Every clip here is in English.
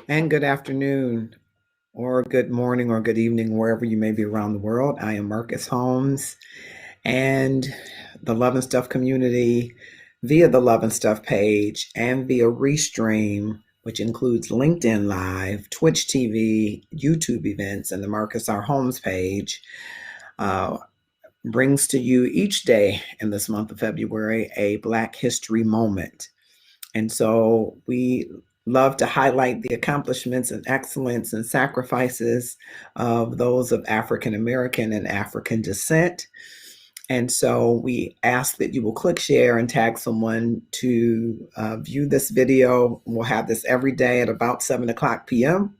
And good afternoon, or good morning, or good evening, wherever you may be around the world. I am Marcus Holmes, and the Love and Stuff community, via the Love and Stuff page and via Restream, which includes LinkedIn Live, Twitch TV, YouTube events, and the Marcus R. Holmes page, uh, brings to you each day in this month of February a Black History moment. And so we love to highlight the accomplishments and excellence and sacrifices of those of African American and African descent. And so we ask that you will click share and tag someone to view this video. We'll have this every day at about 7 o'clock p.m.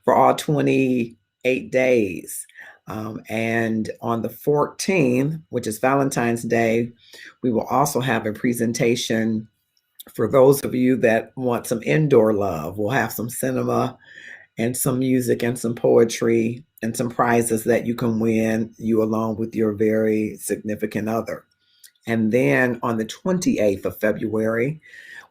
for all 28 days. And on the 14th, which is Valentine's Day, we will also have a presentation for those of you that want some indoor love. We'll have some cinema and some music and some poetry and some prizes that you can win, you along with your very significant other. And then on the 28th of February,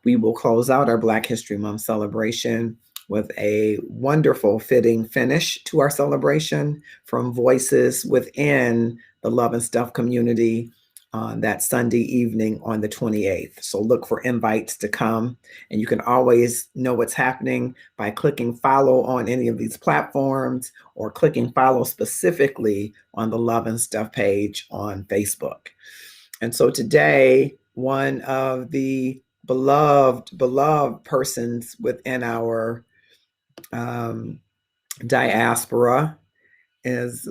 we will close out our Black History Month celebration with a wonderful fitting finish to our celebration from voices within the Love and Stuff community on that Sunday evening on the 28th. So look for invites to come, and you can always know what's happening by clicking follow on any of these platforms or clicking follow specifically on the Love and Stuff page on Facebook. And so today, one of the beloved persons within our diaspora is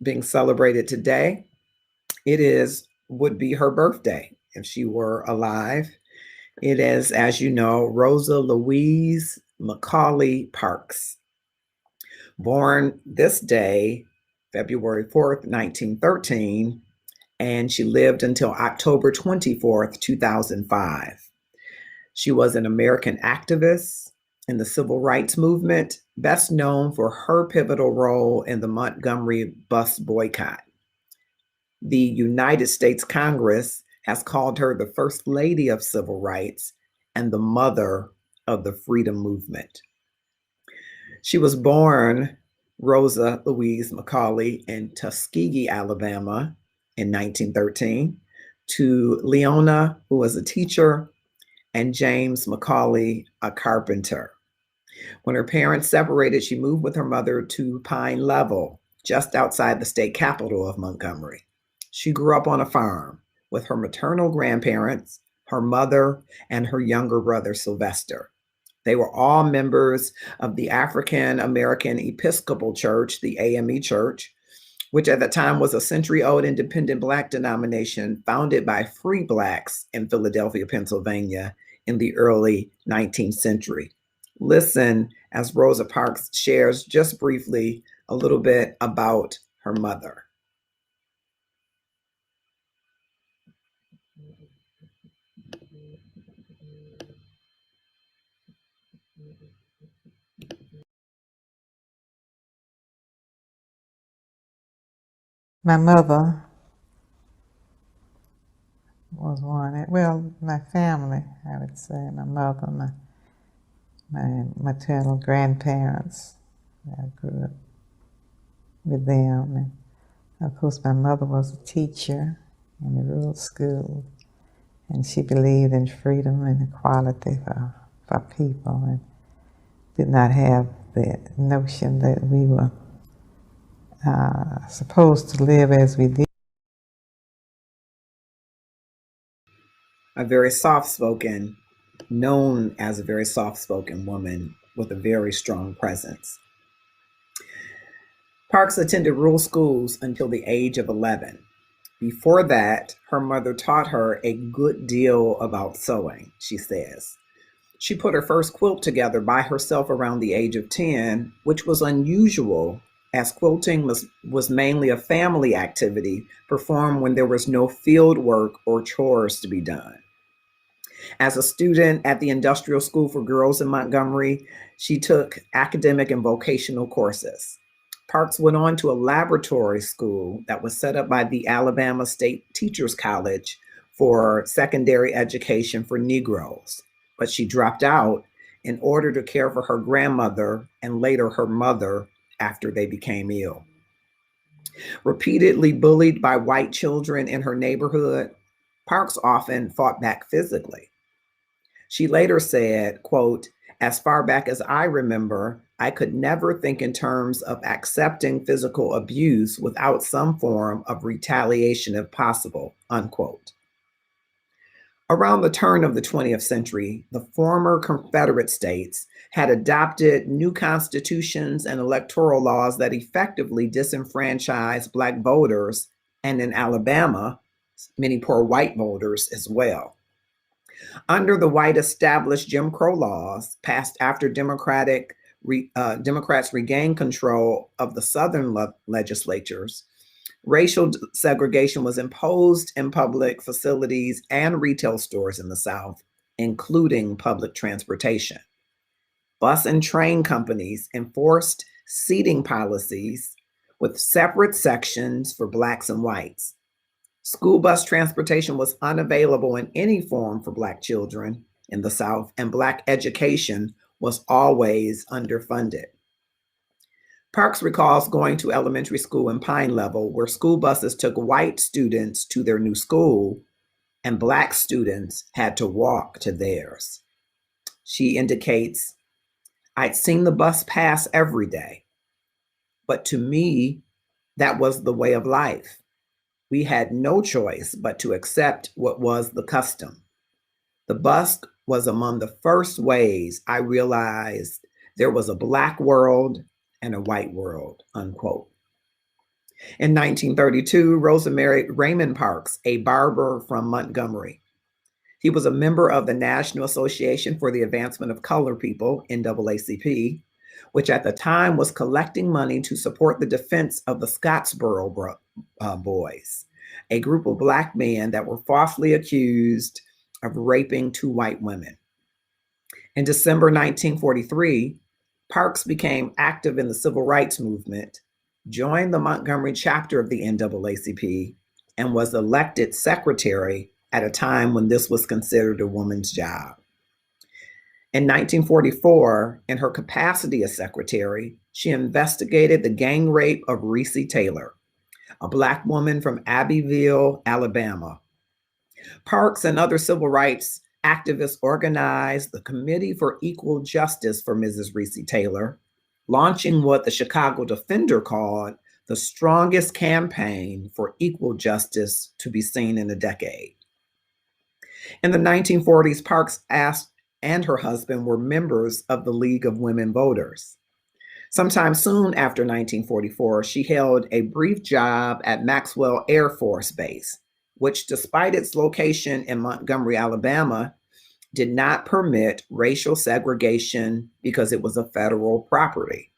being celebrated today. Would be her birthday if she were alive. It is, as you know, Rosa Louise Macaulay Parks, born this day, February 4th, 1913, and she lived until October 24th, 2005. She was an American activist in the civil rights movement, best known for her pivotal role in the Montgomery bus boycott. The United States Congress has called her the First Lady of Civil Rights and the mother of the freedom movement. She was born Rosa Louise Macaulay in Tuskegee, Alabama in 1913 to Leona, who was a teacher, and James Macaulay, a carpenter. When her parents separated, she moved with her mother to Pine Level, just outside the state capital of Montgomery. She grew up on a farm with her maternal grandparents, her mother, and her younger brother, Sylvester. They were all members of the African American Episcopal Church, the AME Church, which at the time was a century-old independent Black denomination founded by free Blacks in Philadelphia, Pennsylvania in the early 19th century. Listen as Rosa Parks shares just briefly a little bit about her mother. My mother was one. Well, my family, I would say, my mother, my maternal grandparents. I grew up with them. And of course, my mother was a teacher in the rural school, and she believed in freedom and equality for people, and did not have the notion that we were supposed to live as we did. Known as a very soft-spoken woman with a very strong presence. Parks attended rural schools until the age of 11. Before that, her mother taught her a good deal about sewing, she says. She put her first quilt together by herself around the age of 10, which was unusual as quilting was mainly a family activity performed when there was no field work or chores to be done. As a student at the Industrial School for Girls in Montgomery, she took academic and vocational courses. Parks went on to a laboratory school that was set up by the Alabama State Teachers College for secondary education for Negroes, but she dropped out in order to care for her grandmother and later her mother after they became ill. Repeatedly bullied by white children in her neighborhood, Parks often fought back physically. She later said, quote, "As far back as I remember, I could never think in terms of accepting physical abuse without some form of retaliation if possible," unquote. Around the turn of the 20th century, the former Confederate states had adopted new constitutions and electoral laws that effectively disenfranchised Black voters, and in Alabama, many poor white voters as well. Under the white established Jim Crow laws passed after Democrats regained control of the Southern legislatures, racial segregation was imposed in public facilities and retail stores in the South, including public transportation. Bus and train companies enforced seating policies with separate sections for Blacks and whites. School bus transportation was unavailable in any form for Black children in the South, and Black education was always underfunded. Parks recalls going to elementary school in Pine Level, where school buses took white students to their new school and Black students had to walk to theirs. She indicates, "I'd seen the bus pass every day, but to me, that was the way of life. We had no choice but to accept what was the custom. The bus was among the first ways I realized there was a Black world and a white world," unquote. In 1932, Rosa married Raymond Parks, a barber from Montgomery. He was a member of the National Association for the Advancement of Colored People, NAACP, which at the time was collecting money to support the defense of the Scottsboro Boys, a group of Black men that were falsely accused of raping two white women. In December 1943, Parks became active in the civil rights movement, joined the Montgomery chapter of the NAACP, and was elected secretary at a time when this was considered a woman's job. In 1944, in her capacity as secretary, she investigated the gang rape of Recy Taylor, a Black woman from Abbeville, Alabama. Parks and other civil rights activists organized the Committee for Equal Justice for Mrs. Recy Taylor, launching what the Chicago Defender called the strongest campaign for equal justice to be seen in a decade. In the 1940s, Parks and her husband were members of the League of Women Voters. Sometime soon after 1944, she held a brief job at Maxwell Air Force Base, which, despite its location in Montgomery, Alabama, did not permit racial segregation because it was a federal property.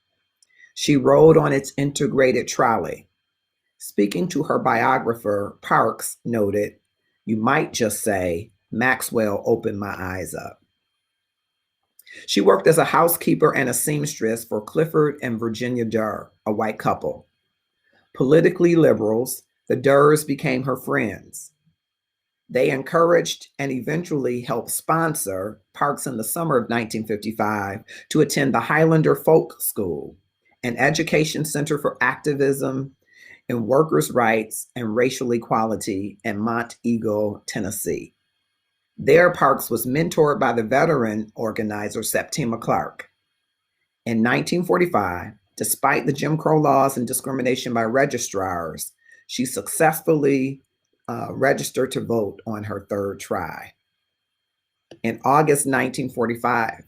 She rode on its integrated trolley. Speaking to her biographer, Parks noted, "You might just say, Maxwell opened my eyes up." She worked as a housekeeper and a seamstress for Clifford and Virginia Durr, a white couple. Politically liberals, the Durrs became her friends. They encouraged and eventually helped sponsor Parks in the summer of 1955 to attend the Highlander Folk School, an education center for activism in workers' rights and racial equality in Monteagle, Tennessee. There, Parks was mentored by the veteran organizer Septima Clark. In 1945, despite the Jim Crow laws and discrimination by registrars, she successfully registered to vote on her third try. In August 1955,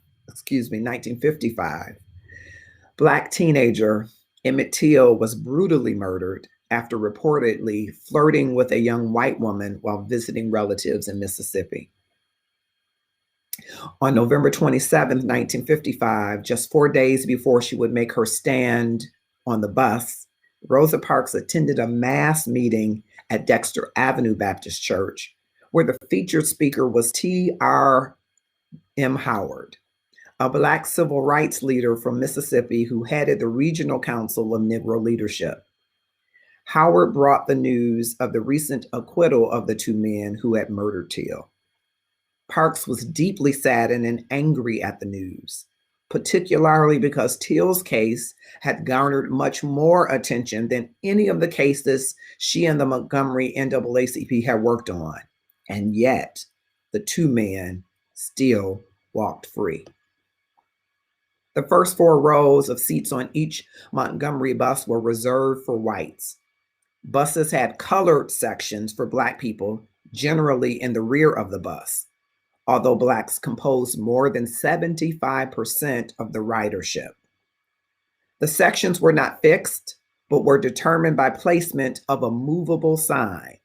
Black teenager Emmett Till was brutally murdered after reportedly flirting with a young white woman while visiting relatives in Mississippi. On November 27, 1955, just 4 days before she would make her stand on the bus, Rosa Parks attended a mass meeting at Dexter Avenue Baptist Church, where the featured speaker was T.R.M. Howard, a Black civil rights leader from Mississippi who headed the Regional Council of Negro Leadership. Howard brought the news of the recent acquittal of the two men who had murdered Till. Parks was deeply saddened and angry at the news, particularly because Till's case had garnered much more attention than any of the cases she and the Montgomery NAACP had worked on. And yet, the two men still walked free. The first 4 rows of seats on each Montgomery bus were reserved for whites. Buses had colored sections for Black people, generally in the rear of the bus, although Blacks composed more than 75% of the ridership. The sections were not fixed, but were determined by placement of a movable sign.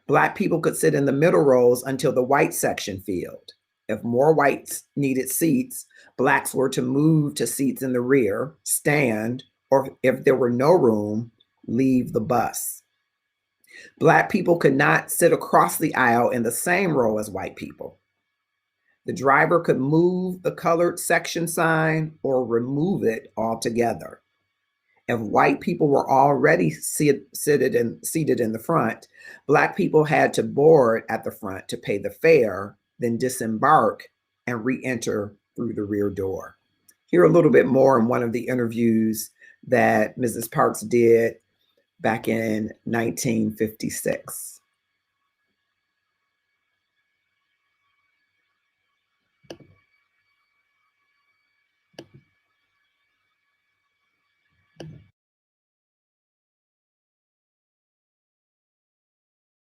Black people could sit in the middle rows until the white section filled. If more whites needed seats, Blacks were to move to seats in the rear, stand, or if there were no room, leave the bus. Black people could not sit across the aisle in the same row as white people. The driver could move the colored section sign or remove it altogether. If white people were already seated in the front, Black people had to board at the front to pay the fare, then disembark and re-enter through the rear door. Hear a little bit more in one of the interviews that Mrs. Parks did back in 1956.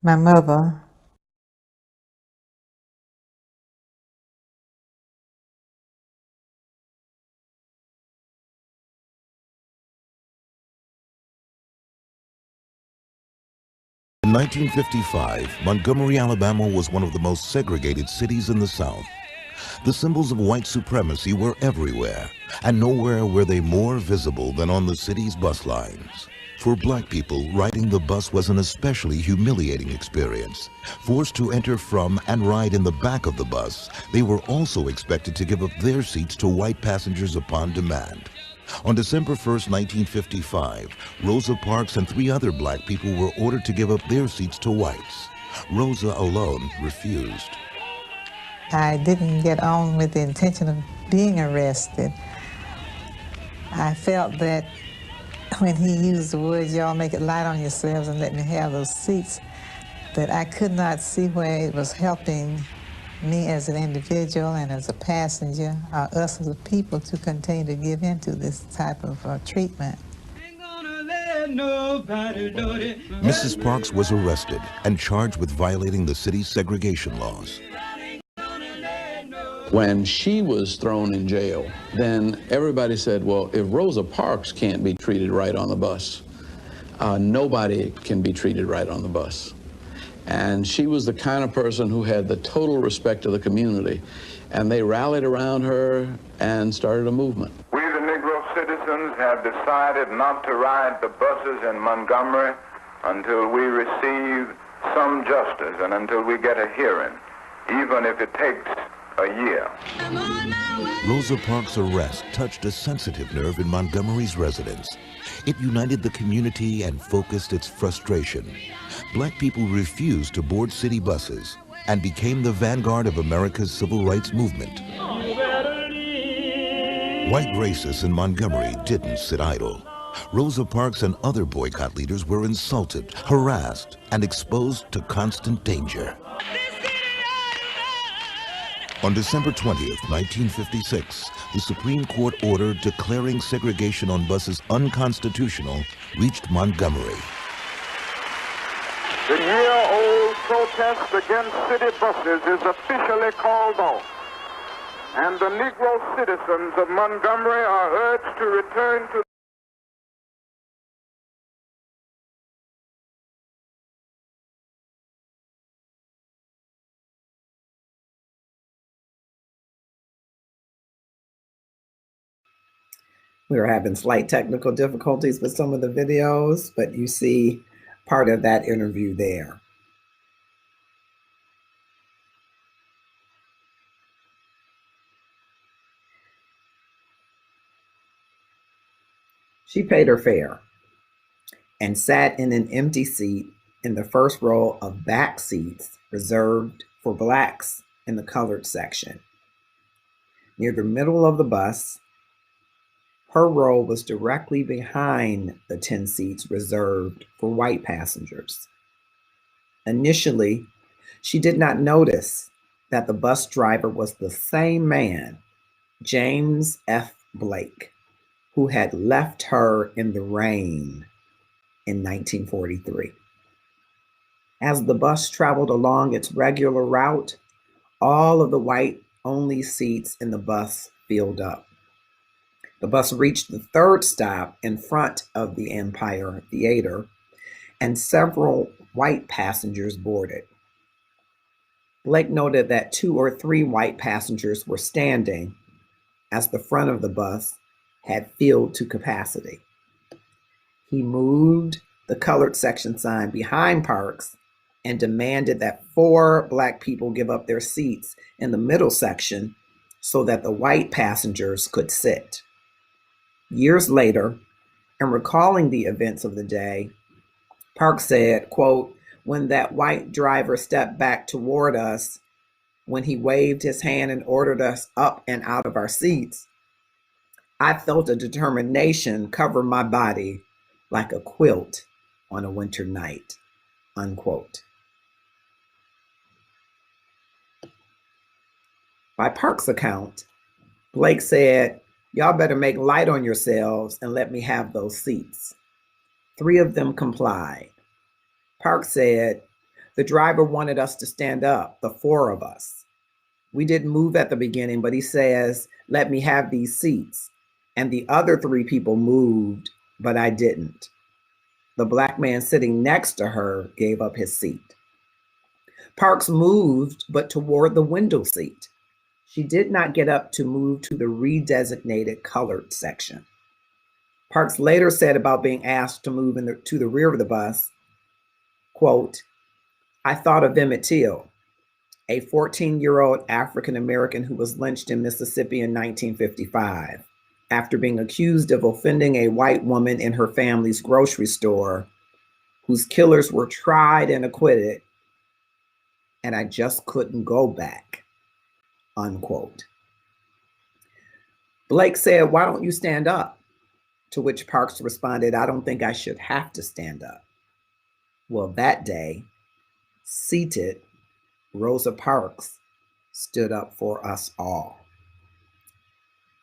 My mother, In 1955, Montgomery, Alabama was one of the most segregated cities in the South. The symbols of white supremacy were everywhere, and nowhere were they more visible than on the city's bus lines. For Black people, riding the bus was an especially humiliating experience. Forced to enter from and ride in the back of the bus, they were also expected to give up their seats to white passengers upon demand. On December 1st, 1955, Rosa Parks and 3 other Black people were ordered to give up their seats to whites. Rosa alone refused. I didn't get on with the intention of being arrested. I felt that when he used the words, y'all make it light on yourselves and let me have those seats, that I could not see where it was helping me as an individual and as a passenger, or us as a people, to continue to give in to this type of treatment. Mrs. Parks was arrested and charged with violating the city's segregation laws. When she was thrown in jail, then everybody said, well, if Rosa Parks can't be treated right on the bus, nobody can be treated right on the bus. And she was the kind of person who had the total respect of the community. And they rallied around her and started a movement. We, the Negro citizens, have decided not to ride the buses in Montgomery until we receive some justice and until we get a hearing, even if it takes a year. Rosa Parks' arrest touched a sensitive nerve in Montgomery's residents. It united the community and focused its frustration. Black people refused to board city buses and became the vanguard of America's civil rights movement. White racists in Montgomery didn't sit idle. Rosa Parks and other boycott leaders were insulted, harassed, and exposed to constant danger. On December 20th, 1956, the Supreme Court order declaring segregation on buses unconstitutional reached Montgomery. The year-old protest against city buses is officially called off, and the Negro citizens of Montgomery are urged to return to We were having slight technical difficulties with some of the videos, but you see part of that interview there. She paid her fare and sat in an empty seat in the first row of back seats reserved for Blacks in the colored section. Near the middle of the bus, her row was directly behind the 10 seats reserved for white passengers. Initially, she did not notice that the bus driver was the same man, James F. Blake, who had left her in the rain in 1943. As the bus traveled along its regular route, all of the white-only seats in the bus filled up. The bus reached the third stop in front of the Empire Theater, and several white passengers boarded. Blake noted that 2 or 3 white passengers were standing as the front of the bus had filled to capacity. He moved the colored section sign behind Parks and demanded that 4 Black people give up their seats in the middle section so that the white passengers could sit. Years later, in recalling the events of the day, Parks said, quote, "When that white driver stepped back toward us, when he waved his hand and ordered us up and out of our seats, I felt a determination cover my body like a quilt on a winter night," unquote. By Parks' account, Blake said, "Y'all better make light on yourselves and let me have those seats." 3 of them complied. Parks said, "The driver wanted us to stand up, the 4 of us. We didn't move at the beginning, but he says, 'Let me have these seats.' And the other 3 people moved, but I didn't. The Black man sitting next to her gave up his seat." Parks moved, but toward the window seat. She did not get up to move to the redesignated colored section. Parks later said about being asked to move to the rear of the bus, quote, "I thought of Emmett Till, a 14-year-old African-American who was lynched in Mississippi in 1955 after being accused of offending a white woman in her family's grocery store, whose killers were tried and acquitted, and I just couldn't go back," unquote. Blake said, "Why don't you stand up?" To which Parks responded, "I don't think I should have to stand up." Well, that day, seated, Rosa Parks stood up for us all.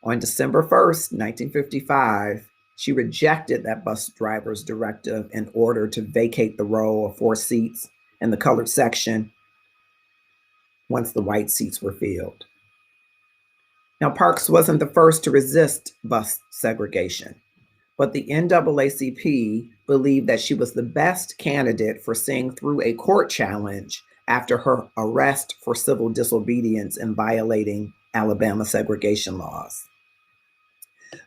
On December 1st, 1955, she rejected that bus driver's directive in order to vacate the row of 4 seats in the colored section once the white seats were filled. Now, Parks wasn't the first to resist bus segregation, but the NAACP believed that she was the best candidate for seeing through a court challenge after her arrest for civil disobedience and violating Alabama segregation laws.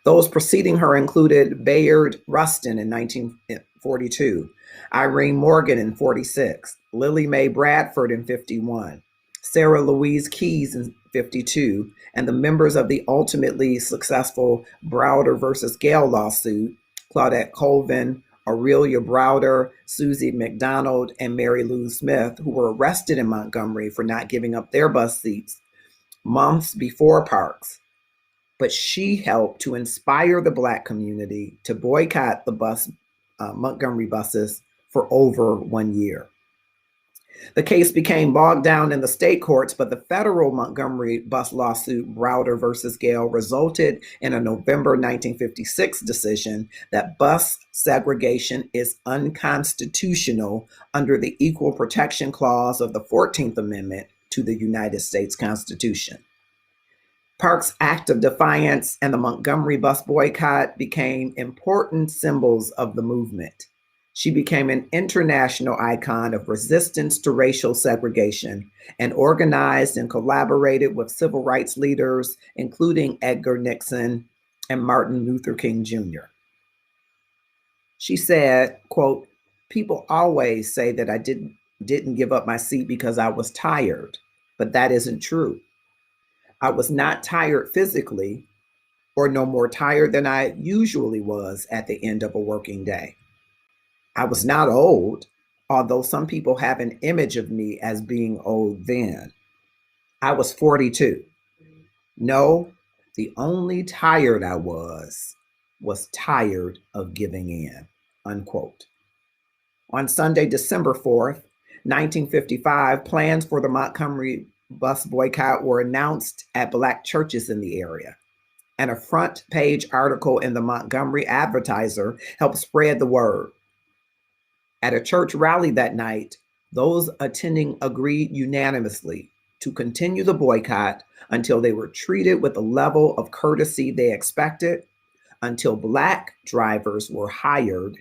Those preceding her included Bayard Rustin in 1942, Irene Morgan in 46, Lily Mae Bradford in 51, Sarah Louise Keyes in 52, and the members of the ultimately successful Browder versus Gale lawsuit, Claudette Colvin, Aurelia Browder, Susie McDonald, and Mary Lou Smith, who were arrested in Montgomery for not giving up their bus seats months before Parks. But she helped to inspire the Black community to boycott the Montgomery buses for over 1 year. The case became bogged down in the state courts, but the federal Montgomery bus lawsuit, Browder versus Gale, resulted in a November 1956 decision that bus segregation is unconstitutional under the Equal Protection Clause of the 14th Amendment to the United States Constitution. Parks' act of defiance and the Montgomery bus boycott became important symbols of the movement. She became an international icon of resistance to racial segregation and organized and collaborated with civil rights leaders, including Edgar Nixon and Martin Luther King Jr. She said, quote, "People always say that I didn't give up my seat because I was tired, but that isn't true. I was not tired physically, or no more tired than I usually was at the end of a working day. I was not old, although some people have an image of me as being old then. I was 42. No, the only tired I was tired of giving in, unquote. On Sunday, December 4th, 1955, plans for the Montgomery bus boycott were announced at Black churches in the area, and a front page article in the Montgomery Advertiser helped spread the word. At a church rally that night, those attending agreed unanimously to continue the boycott until they were treated with the level of courtesy they expected, until Black drivers were hired,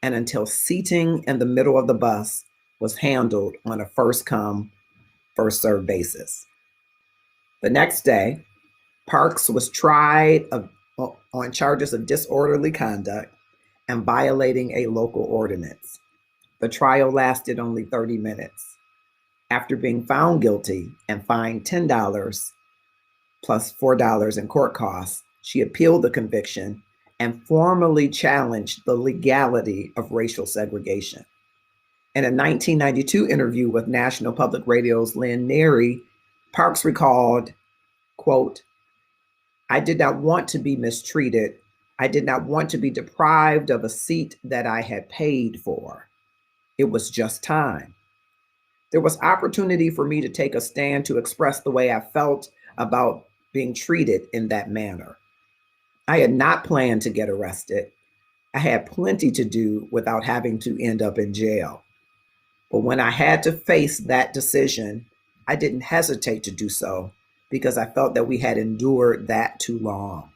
and until seating in the middle of the bus was handled on a first come, first served basis. The next day, Parks was tried on charges of disorderly conduct and violating a local ordinance. The trial lasted only 30 minutes. After being found guilty and fined $10 plus $4 in court costs, she appealed the conviction and formally challenged the legality of racial segregation. In a 1992 interview with National Public Radio's Lynn Neary, Parks recalled, quote, "I did not want to be mistreated. I did not want to be deprived of a seat that I had paid for. It was just time. There was opportunity for me to take a stand to express the way I felt about being treated in that manner. I had not planned to get arrested. I had plenty to do without having to end up in jail. But when I had to face that decision, I didn't hesitate to do so because I felt that we had endured that too long.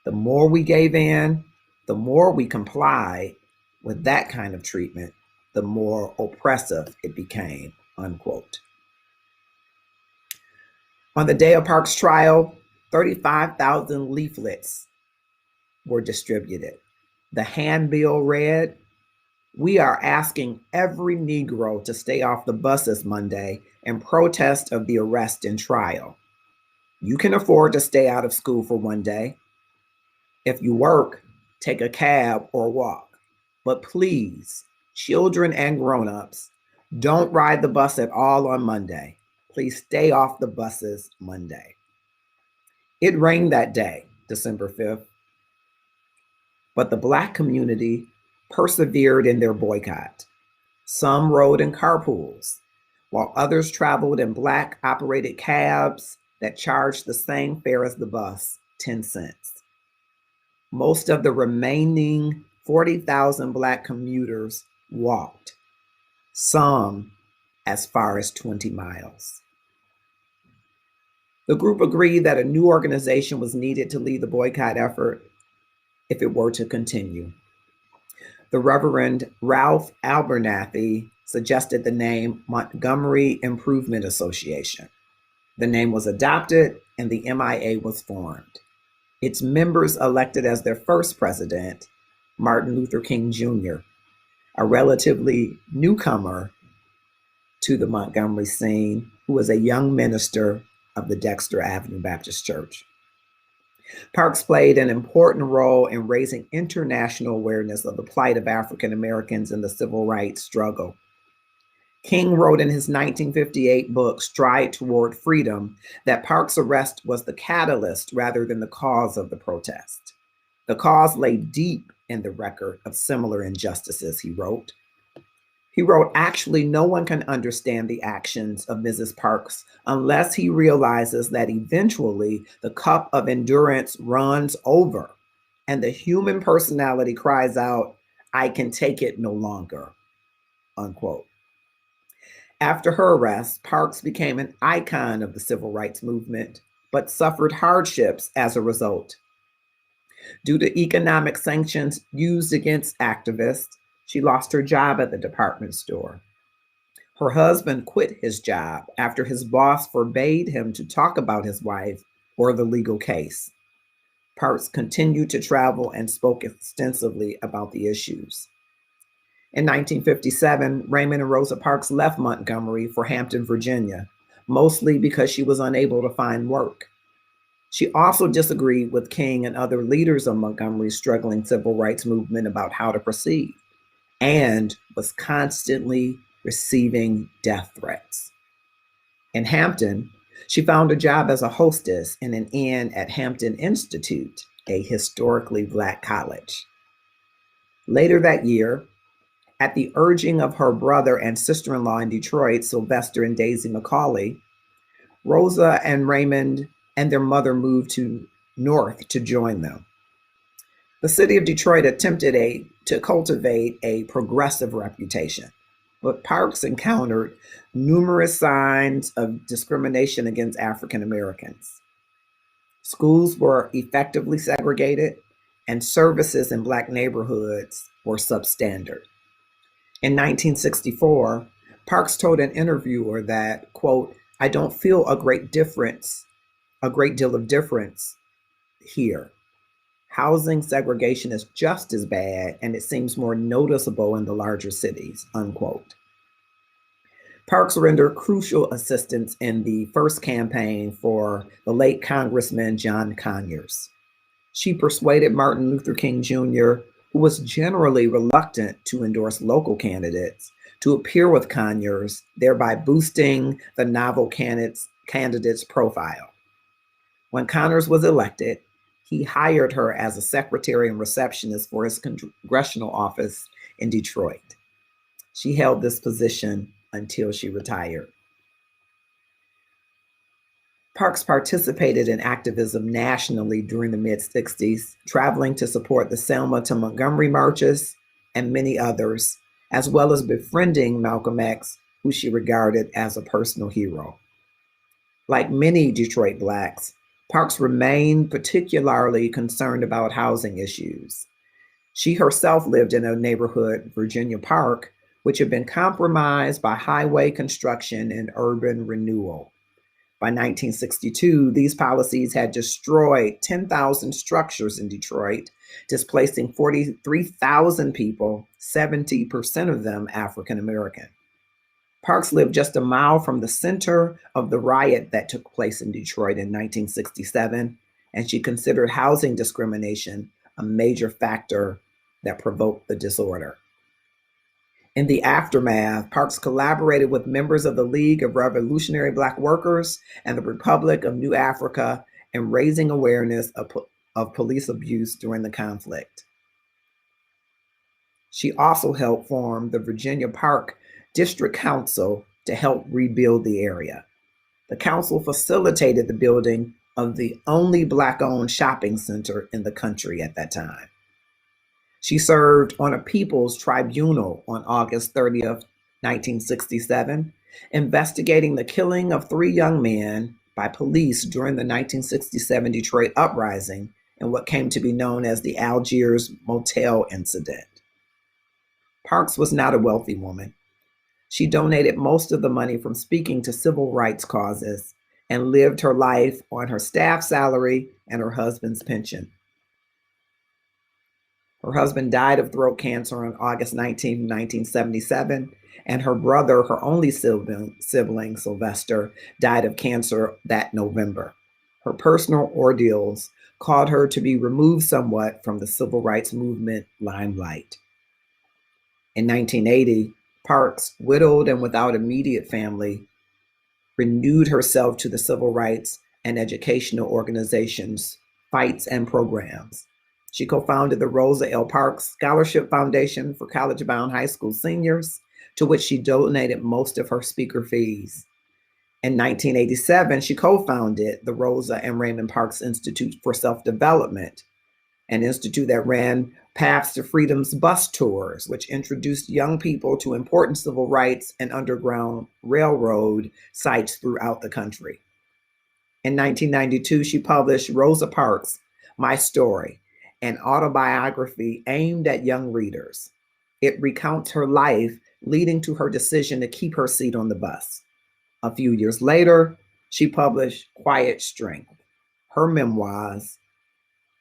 The more we gave in, the more we complied with that kind of treatment, the more oppressive it became," unquote. On the day of Parks' trial, 35,000 leaflets were distributed. The handbill read, "We are asking every Negro to stay off the buses Monday in protest of the arrest and trial. You can afford to stay out of school for one day. If you work, take a cab or walk. But please, children and grown-ups, don't ride the bus at all on Monday. Please stay off the buses Monday." It rained that day, December 5th, but the Black community persevered in their boycott. Some rode in carpools, while others traveled in Black-operated cabs that charged the same fare as the bus, 10 cents. Most of the remaining 40,000 Black commuters walked, some as far as 20 miles. The group agreed that a new organization was needed to lead the boycott effort if it were to continue. The Reverend Ralph Abernathy suggested the name Montgomery Improvement Association. The name was adopted and the MIA was formed. Its members elected as their first president Martin Luther King Jr., a relatively newcomer to the Montgomery scene, who was a young minister of the Dexter Avenue Baptist Church. Parks played an important role in raising international awareness of the plight of African Americans in the civil rights struggle. King wrote in his 1958 book, Stride Toward Freedom, that Parks' arrest was the catalyst rather than the cause of the protest. The cause lay deep in the record of similar injustices, he wrote. He wrote, actually, no one can understand the actions of Mrs. Parks unless he realizes that eventually the cup of endurance runs over and the human personality cries out, I can take it no longer, unquote. After her arrest, Parks became an icon of the civil rights movement, but suffered hardships as a result. Due to economic sanctions used against activists, she lost her job at the department store. Her husband quit his job after his boss forbade him to talk about his wife or the legal case. Parks continued to travel and spoke extensively about the issues. In 1957, Raymond and Rosa Parks left Montgomery for Hampton, Virginia, mostly because she was unable to find work. She also disagreed with King and other leaders of Montgomery's struggling civil rights movement about how to proceed, and was constantly receiving death threats. In Hampton, She found a job as a hostess in an inn at Hampton Institute, a historically Black college. Later that year, at the urging of her brother and sister-in-law in Detroit, Sylvester and Daisy McCauley, Rosa and Raymond and their mother moved to North to join them. The city of Detroit attempted to cultivate a progressive reputation, but Parks encountered numerous signs of discrimination against African Americans. Schools were effectively segregated, and services in Black neighborhoods were substandard. In 1964, Parks told an interviewer that, quote, "I don't feel a great deal of difference here. Housing segregation is just as bad, and it seems more noticeable in the larger cities," unquote. Parks rendered crucial assistance in the first campaign for the late Congressman John Conyers. She persuaded Martin Luther King Jr., who was generally reluctant to endorse local candidates, to appear with Conyers, thereby boosting the novel candidate's profile. When Conyers was elected, he hired her as a secretary and receptionist for his congressional office in Detroit. She held this position until she retired. Parks participated in activism nationally during the mid-60s, traveling to support the Selma to Montgomery marches and many others, as well as befriending Malcolm X, who she regarded as a personal hero. Like many Detroit Blacks, Parks remained particularly concerned about housing issues. She herself lived in a neighborhood, Virginia Park, which had been compromised by highway construction and urban renewal. By 1962, these policies had destroyed 10,000 structures in Detroit, displacing 43,000 people, 70% of them African American. Parks lived just a mile from the center of the riot that took place in Detroit in 1967, and she considered housing discrimination a major factor that provoked the disorder. In the aftermath, Parks collaborated with members of the League of Revolutionary Black Workers and the Republic of New Africa in raising awareness of police abuse during the conflict. She also helped form the Virginia Park District Council to help rebuild the area. The council facilitated the building of the only Black-owned shopping center in the country at that time. She served on a People's Tribunal on August 30th, 1967, investigating the killing of 3 young men by police during the 1967 Detroit uprising in what came to be known as the Algiers Motel incident. Parks was not a wealthy woman. She donated most of the money from speaking to civil rights causes and lived her life on her staff salary and her husband's pension. Her husband died of throat cancer on August 19, 1977, and her brother, her only sibling, Sylvester, died of cancer that November. Her personal ordeals caused her to be removed somewhat from the civil rights movement limelight. In 1980, Parks, widowed and without immediate family, renewed herself to the civil rights and educational organizations, fights, and programs. She co-founded the Rosa L. Parks Scholarship Foundation for college-bound high school seniors, to which she donated most of her speaker fees. In 1987, she co-founded the Rosa and Raymond Parks Institute for Self-Development, an institute that ran Paths to Freedom's bus tours, which introduced young people to important civil rights and Underground Railroad sites throughout the country. In 1992, she published Rosa Parks, My Story, an autobiography aimed at young readers. It recounts her life leading to her decision to keep her seat on the bus. A few years later, she published Quiet Strength, her memoirs,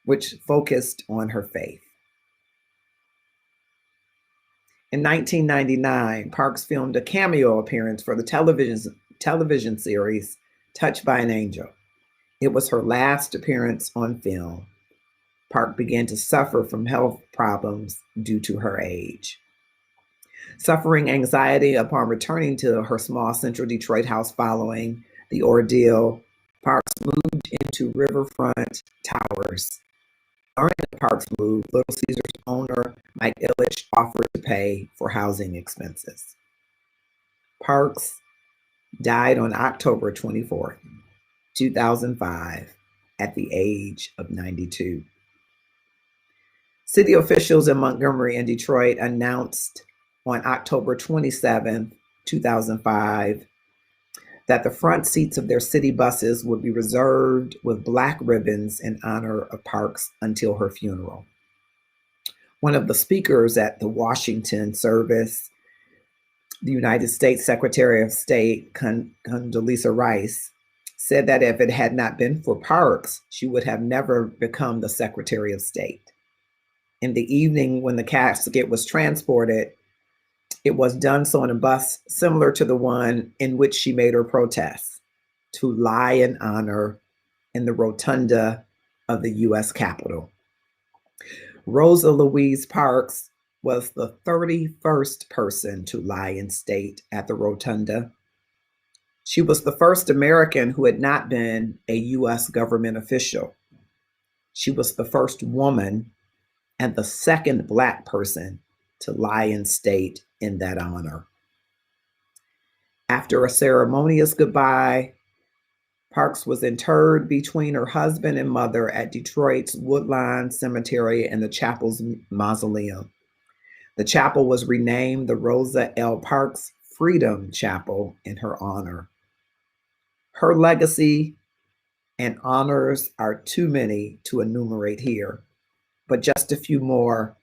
which focused on her faith. In 1999, Parks filmed a cameo appearance for the television series Touched by an Angel. It was her last appearance on film. Park began to suffer from health problems due to her age. Suffering anxiety upon returning to her small central Detroit house following the ordeal, Parks moved into riverfront towers. During the Parks move, Little Caesars owner Mike Ilitch offered to pay for housing expenses. Parks died on October 24th, 2005, at the age of 92. City officials in Montgomery and Detroit announced on October 27, 2005, that the front seats of their city buses would be reserved with black ribbons in honor of Parks until her funeral. One of the speakers at the Washington service, the United States Secretary of State, Condoleezza Rice, said that if it had not been for Parks, she would have never become the Secretary of State. In the evening, when the casket was transported, it was done so on a bus similar to the one in which she made her protests, to lie in honor in the rotunda of the U.S. Capitol. Rosa Louise Parks was the 31st person to lie in state at the rotunda. She was the first American who had not been a U.S. government official. She was the first woman and the second Black person to lie in state in that honor. After a ceremonious goodbye, Parks was interred between her husband and mother at Detroit's Woodlawn Cemetery and the chapel's mausoleum. The chapel was renamed the Rosa L. Parks Freedom Chapel in her honor. Her legacy and honors are too many to enumerate here, but just a few more.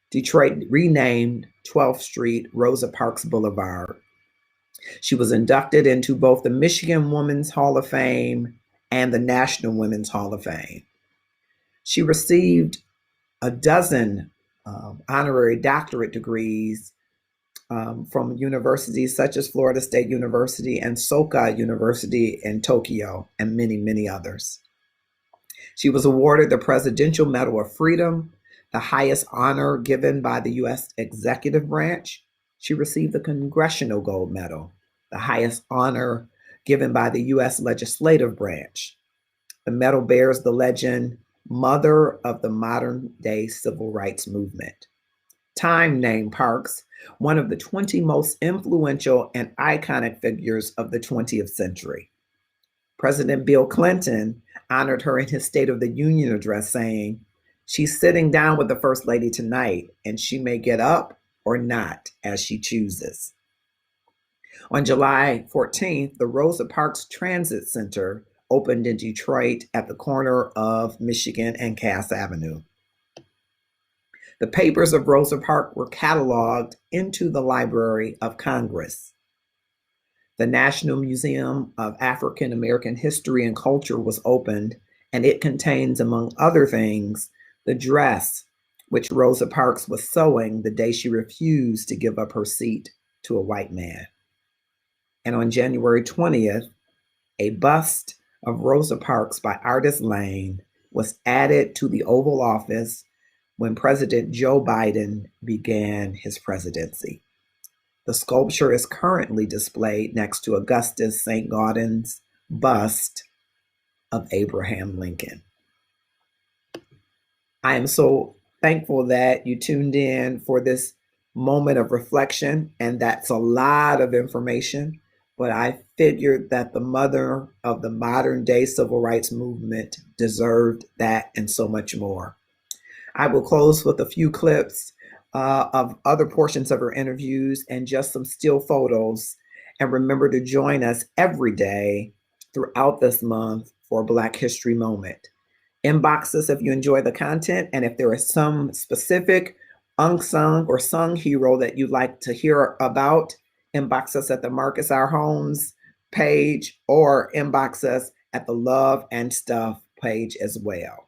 Detroit renamed 12th Street Rosa Parks Boulevard. She was inducted into both the Michigan Women's Hall of Fame and the National Women's Hall of Fame. She received a dozen honorary doctorate degrees from universities such as Florida State University and Soka University in Tokyo, and many, many others. She was awarded the Presidential Medal of Freedom, the highest honor given by the U.S. executive branch. She received the Congressional Gold Medal, the highest honor given by the U.S. legislative branch. The medal bears the legend, Mother of the Modern Day Civil Rights Movement. Time named Parks one of the 20 most influential and iconic figures of the 20th century. President Bill Clinton honored her in his State of the Union address, saying, "She's sitting down with the First Lady tonight, and she may get up or not as she chooses." On July 14th, the Rosa Parks Transit Center opened in Detroit at the corner of Michigan and Cass Avenue. The papers of Rosa Parks were cataloged into the Library of Congress. The National Museum of African American History and Culture was opened, and it contains, among other things, the dress which Rosa Parks was sewing the day she refused to give up her seat to a white man. And on January 20th, a bust of Rosa Parks by Artis Lane was added to the Oval Office when President Joe Biden began his presidency. The sculpture is currently displayed next to Augustus St. Gaudens's bust of Abraham Lincoln. I am so thankful that you tuned in for this moment of reflection, and that's a lot of information, but I figured that the mother of the modern day civil rights movement deserved that and so much more. I will close with a few clips of other portions of her interviews and just some still photos. And remember to join us every day throughout this month for Black History Moment. Inbox us if you enjoy the content, and if there is some specific unsung or sung hero that you'd like to hear about, inbox us at the Marcus R. Holmes page or inbox us at the Love and Stuff page as well.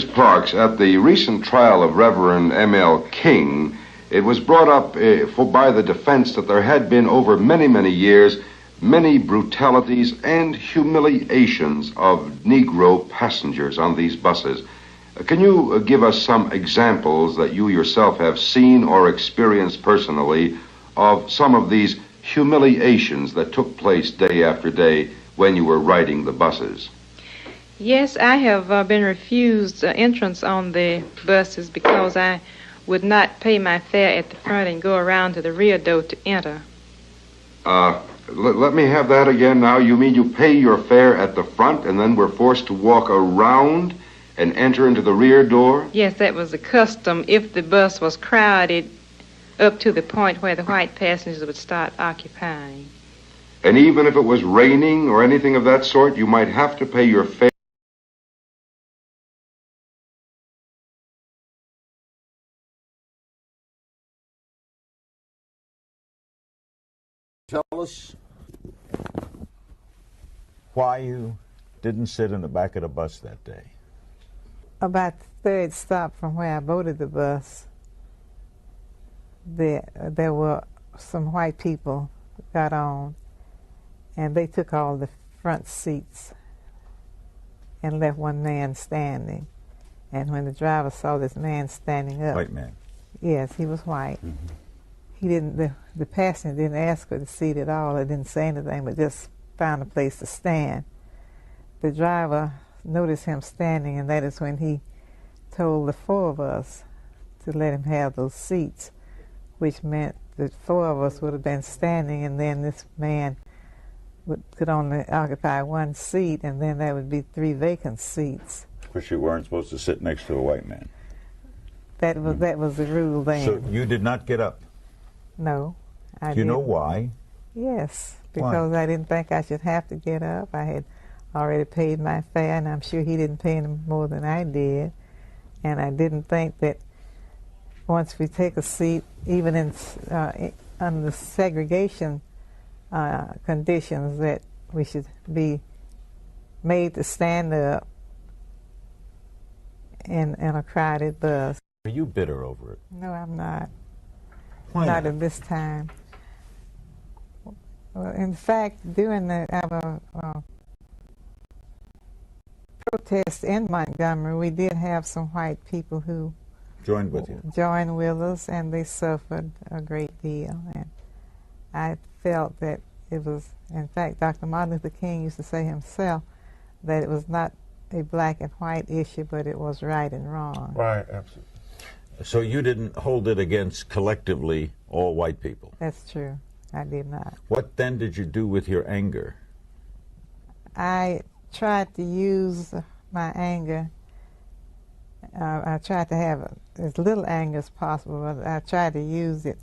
Mrs. Parks, at the recent trial of Reverend M.L. King, it was brought up by the defense that there had been over many, many years many brutalities and humiliations of Negro passengers on these buses. Can you give us some examples that you yourself have seen or experienced personally of some of these humiliations that took place day after day when you were riding the buses? Yes, I have been refused entrance on the buses because I would not pay my fare at the front and go around to the rear door to enter. Let me have that again now. You mean you pay your fare at the front and then were forced to walk around and enter into the rear door? Yes, that was the custom if the bus was crowded up to the point where the white passengers would start occupying. And even if it was raining or anything of that sort, you might have to pay your fare? Tell us why you didn't sit in the back of the bus that day. About the third stop from where I boarded the bus, there were some white people got on, and they took all the front seats and left one man standing. And when the driver saw this man standing up, White man. yes, he was white. Mm-hmm. He didn't. The passenger didn't ask for the seat at all. He didn't say anything, but just found a place to stand. The driver noticed him standing, and that is when he told the four of us to let him have those seats, which meant that four of us would have been standing, and then this man could only occupy one seat, and then there would be 3 vacant seats. Because you weren't supposed to sit next to a white man. That was the rule then. So you did not get up. No, I Do you know didn't. why? Yes, because I didn't think I should have to get up. I had already paid my fare, and I'm sure he didn't pay any more than I did. And I didn't think that once we take a seat, even in under the segregation conditions, that we should be made to stand up in a crowded bus. Are you bitter over it? No, I'm not. Why Not at this time. Well, in fact, during our protest in Montgomery, we did have some white people who Joined with you. joined with us, and they suffered a great deal. And I felt that it was, in fact, Dr. Martin Luther King used to say himself that it was not a black and white issue, but it was right and wrong. Right, absolutely. So you didn't hold it against collectively all white people. That's true. I did not. What then did you do with your anger? I tried to use my anger. I tried to have as little anger as possible, but I tried to use it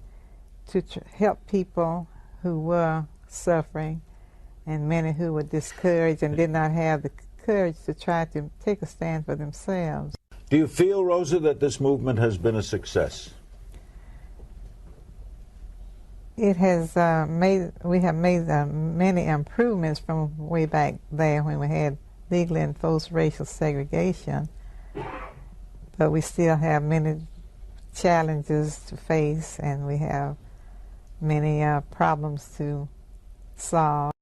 to help people who were suffering and many who were discouraged and did not have the courage to try to take a stand for themselves. Do you feel, Rosa, that this movement has been a success? It has we have made many improvements from way back there when we had legally enforced racial segregation, but we still have many challenges to face, and we have many problems to solve.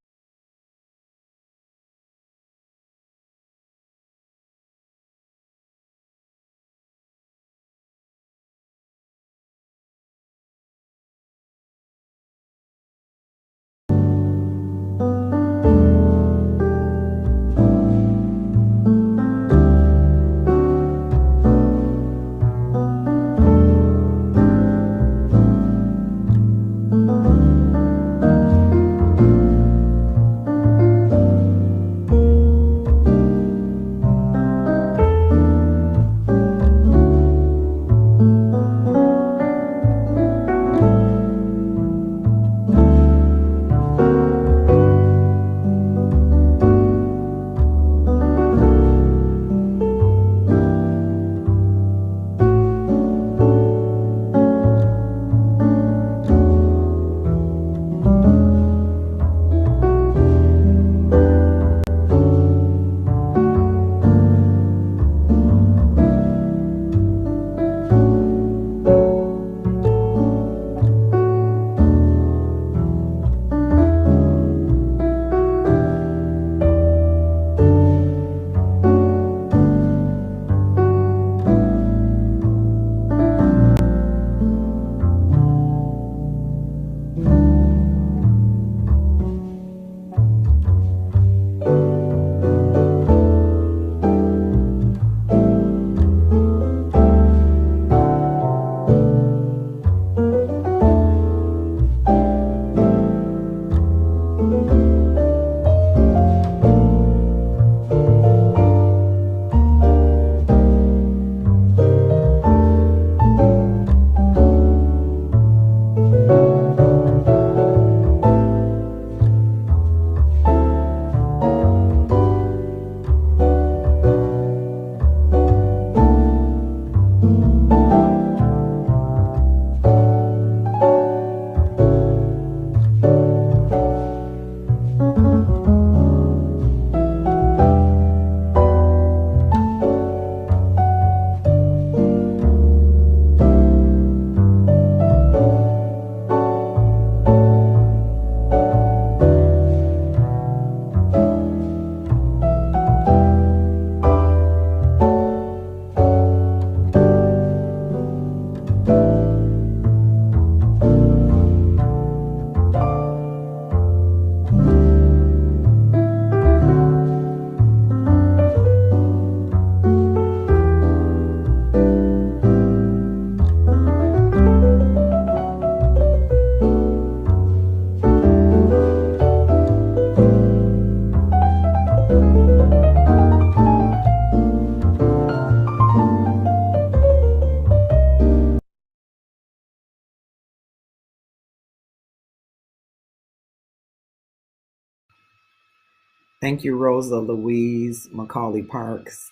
Thank you, Rosa Louise Macaulay Parks,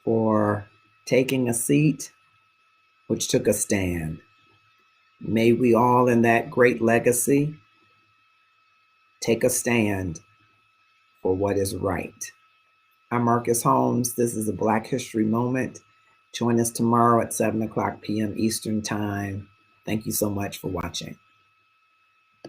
for taking a seat, which took a stand. May we all in that great legacy take a stand for what is right. I'm Marcus Holmes. This is a Black History Moment. Join us tomorrow at 7 o'clock p.m. Eastern Time. Thank you so much for watching.